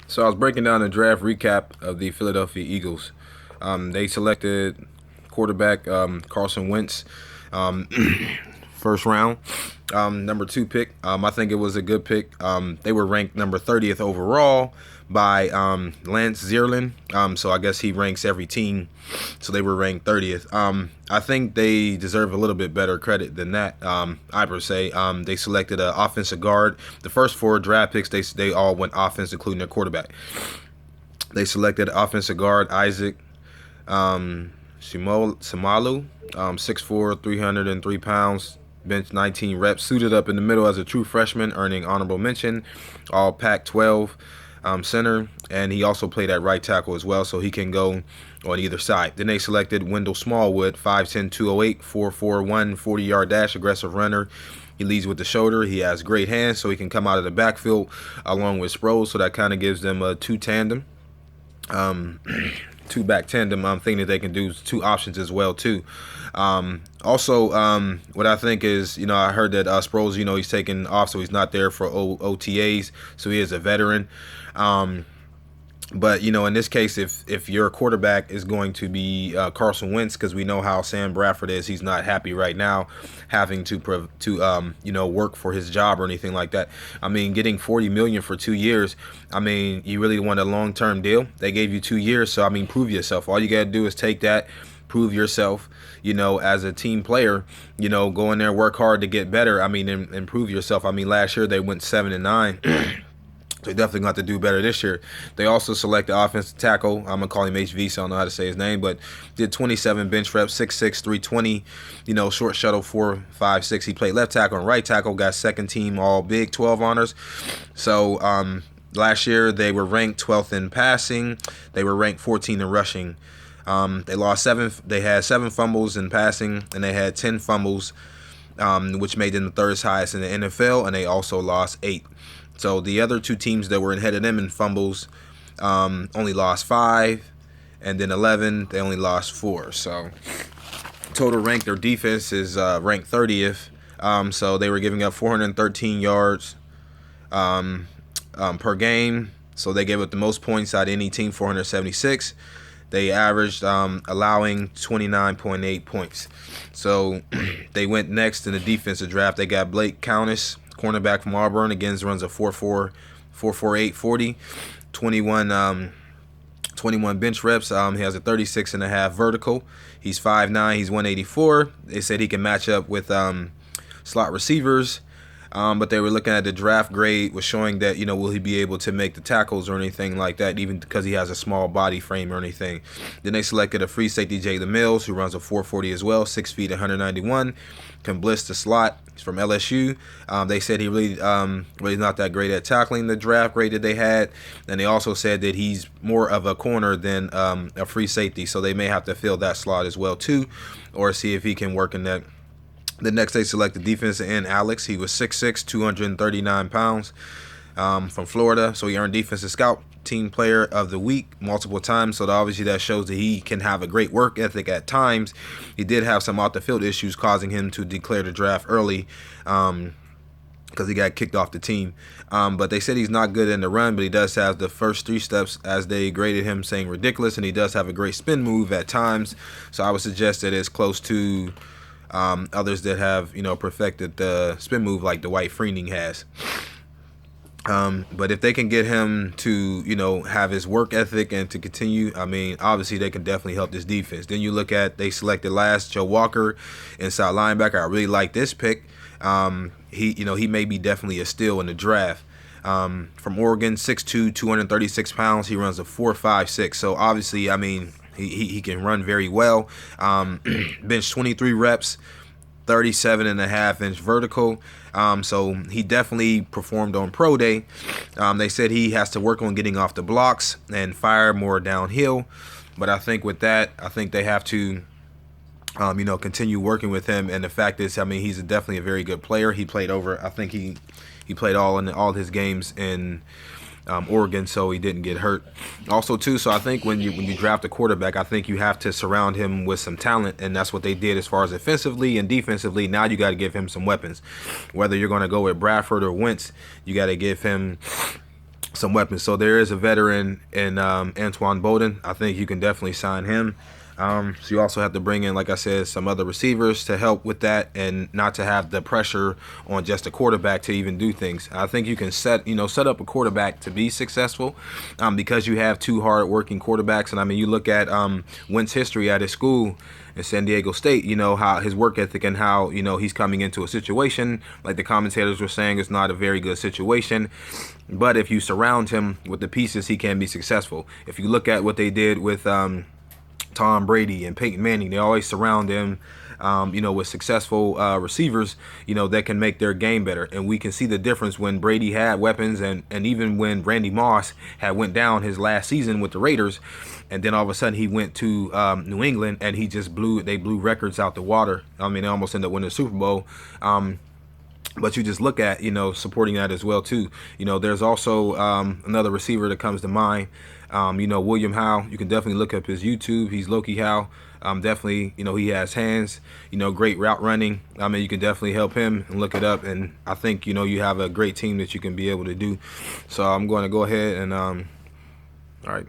So I was breaking down the draft recap of the Philadelphia Eagles. They selected quarterback Carson Wentz, um, first round, number two pick. I think it was a good pick. They were ranked number 30th overall by Lance Zierlein. So I guess he ranks every team. So they were ranked 30th. I think they deserve a little bit better credit than that. I per se. They selected an offensive guard. The first four draft picks, they all went offense, including their quarterback. They selected offensive guard Isaac Samalu, 6'4", 303 pounds, bench 19 reps, suited up in the middle as a true freshman, earning honorable mention, all Pac-12 center, and he also played at right tackle as well, so he can go on either side. Then they selected Wendell Smallwood, 5'10", 208, 4'41", 40-yard dash, aggressive runner. He leads with the shoulder. He has great hands, so he can come out of the backfield along with Sproles, so that kind of gives them a two tandem. Um, Two back tandem. I'm thinking that they can do two options as well too. Also, what I think is, I heard that Sproles, he's taking off, so he's not there for OTAs, so he is a veteran. But in this case, if your quarterback is going to be Carson Wentz, because we know how Sam Bradford is, he's not happy right now, having to work for his job or anything like that. I mean, getting $40 million for 2 years. I mean, you really want a long-term deal. They gave you 2 years, so I mean, prove yourself. All you gotta do is take that, prove yourself. As a team player, go in there, work hard to get better. I mean, and improve yourself. I mean, last year they went 7-9. They definitely got to do better this year. They also selected offensive tackle. I'm going to call him HV, so I don't know how to say his name, but did 27 bench reps, 6'6", 320, short shuttle, 4.56. He played left tackle and right tackle, got second team all Big 12 honors. So last year they were ranked 12th in passing. They were ranked 14th in rushing. They had 7 fumbles in passing, and they had 10 fumbles, which made them the third highest in the NFL, and they also lost 8. So the other two teams that were ahead of them in fumbles only lost 5, and then 11, they only lost 4. So total rank, their defense is ranked 30th. So they were giving up 413 yards per game. So they gave up the most points out of any team, 476. They averaged allowing 29.8 points. So they went next in the defensive draft. They got Blake Countess, cornerback from Auburn. Again, runs a 4.48 40, 21 bench reps. He has a 36.5 vertical. He's 5'9". He's 184. They said he can match up with slot receivers. But they were looking at the draft grade, was showing that, will he be able to make the tackles or anything like that, even because he has a small body frame or anything. Then they selected a free safety, Jalen Mills, who runs a 4.40 as well, 6 feet, 191, can blitz the slot. He's from LSU. They said he really not that great at tackling, the draft grade that they had. And they also said that he's more of a corner than a free safety, so they may have to fill that slot as well too, or see if he can work in that. The next they selected defensive end Alex. He was 6'6", 239 pounds, from Florida. So he earned Defensive Scout Team Player of the Week multiple times. So obviously that shows that he can have a great work ethic at times. He did have some off the field issues causing him to declare the draft early, because he got kicked off the team. But they said he's not good in the run, but he does have the first 3 steps, as they graded him, saying ridiculous, and he does have a great spin move at times. So I would suggest that it's close to others that have, perfected the spin move like Dwight Freening has. But if they can get him to, have his work ethic and to continue, I mean, obviously they can definitely help this defense. Then you look at, they selected last Joe Walker, inside linebacker. I really like this pick. He may be definitely a steal in the draft. From Oregon, 6'2", 236 pounds. He runs a 4.56. So obviously, I mean, he can run very well. Bench 23 reps, 37.5-inch vertical. So he definitely performed on pro day. They said he has to work on getting off the blocks and fire more downhill. But I think with that, they have to continue working with him. And the fact is, I mean, he's definitely a very good player. He played he played all his games in Oregon, so he didn't get hurt. Also, too, so I think when you draft a quarterback, I think you have to surround him with some talent, and that's what they did as far as offensively and defensively. Now you got to give him some weapons. Whether you're going to go with Bradford or Wentz, you got to give him some weapons. So there is a veteran in Antoine Bowden. I think you can definitely sign him. So you also have to bring in, like I said, some other receivers to help with that, and not to have the pressure on just a quarterback to even do things. I think you can set up a quarterback to be successful, because you have two hard-working quarterbacks. And I mean, you look at Wentz history at his school in San Diego State, how his work ethic, and how, he's coming into a situation, like the commentators were saying, it's not a very good situation. But if you surround him with the pieces, he can be successful. If you look at what they did with Tom Brady and Peyton Manning, they always surround him, with successful receivers, that can make their game better. And we can see the difference when Brady had weapons, and even when Randy Moss had went down his last season with the Raiders, and then all of a sudden he went to New England, and they blew records out the water. I mean, they almost ended up winning the Super Bowl. But you just look at, supporting that as well, too. There's also another receiver that comes to mind, William Howe. You can definitely look up his YouTube. He's Loki Howe. Definitely, he has hands, great route running. I mean, you can definitely help him and look it up. And I think, you have a great team that you can be able to do. So I'm going to go ahead and, all right.